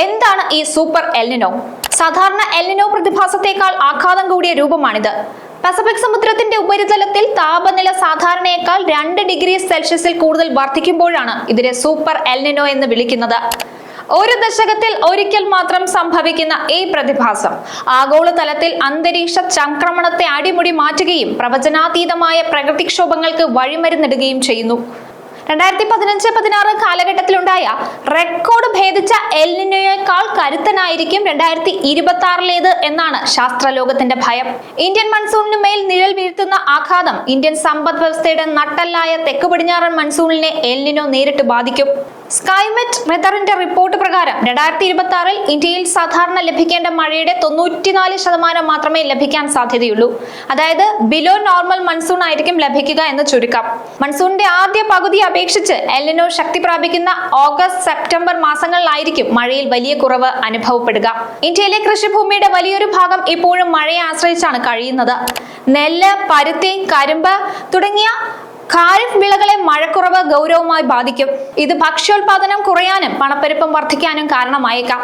എന്താണ് ഈ super El Niño? സാധാരണ എൽനിനോ പ്രതിഭാസത്തേക്കാൾ ആഘാതം കൂടിയ രൂപമാണിത്. പസഫിക് സമുദ്രത്തിന്റെ ഉപരിതലത്തിൽ താപനില സാധാരണയേക്കാൾ 2 ഡിഗ്രി സെൽഷ്യസിൽ കൂടുതൽ വർദ്ധിക്കുമ്പോഴാണ് ഇതിനെ സൂപ്പർ എൽനിനോ എന്ന് വിളിക്കുന്നത്. ഒരു ദശകത്തിൽ ഒരിക്കൽ മാത്രം സംഭവിക്കുന്ന ഈ പ്രതിഭാസം ആഗോളതലത്തിൽ അന്തരീക്ഷ ചംക്രമണത്തെ അടിമുടി മാറ്റുകയും പ്രവചനാതീതമായ പ്രകൃതിക്ഷോഭങ്ങൾക്ക് വഴിമരുന്നിടുകയും ചെയ്യുന്നു. 2015-16 കാലഘട്ടത്തിലുണ്ടായ റെക്കോർഡ് ഭേദിച്ച എൽനിനോയേക്കാൾ കരുത്തനായിരിക്കും 2026 എന്നാണ് ശാസ്ത്രലോകത്തിന്റെ ഭയം. ഇന്ത്യൻ മൺസൂണിന് മേൽ നിഴൽ വീഴ്ത്തുന്ന ആഘാതം ഇന്ത്യൻ സമ്പദ് വ്യവസ്ഥയുടെ നട്ടെല്ലായ തെക്ക് പടിഞ്ഞാറൻ മൺസൂണിനെ എൽനിനോ നേരിട്ട് ബാധിക്കും. സ്കൈമെറ്റ് വെതറിന്റെ റിപ്പോർട്ട് പ്രകാരം 2026 ഇന്ത്യയിൽ സാധാരണ ലഭിക്കേണ്ട മഴയുടെ 94% മാത്രമേ ലഭിക്കാൻ സാധ്യതയുള്ളൂ. അതായത് ബിലോ നോർമൽ മൺസൂൺ ആയിരിക്കും ലഭിക്കുക എന്ന് ചുരുക്കം. മൺസൂണിന്റെ ആദ്യ പകുതി അപേക്ഷിച്ച് എൽനിനോ ശക്തി പ്രാപിക്കുന്ന ഓഗസ്റ്റ് സെപ്റ്റംബർ മാസങ്ങളിലായിരിക്കും മഴയിൽ വലിയ കുറവ് അനുഭവപ്പെടുക. ഇന്ത്യയിലെ കൃഷിഭൂമിയുടെ വലിയൊരു ഭാഗം ഇപ്പോഴും മഴയെ ആശ്രയിച്ചാണ് കഴിയുന്നത്. നെല്ല്, പരുത്തി, കരിമ്പ് തുടങ്ങിയ ഖാരിഫ് വിളകളെ മഴക്കുറവ് ഗൗരവമായി ബാധിക്കും. ഇത് ഭക്ഷ്യോൽപാദനം കുറയാനും പണപ്പെരുപ്പം വർദ്ധിക്കാനും കാരണമായേക്കാം.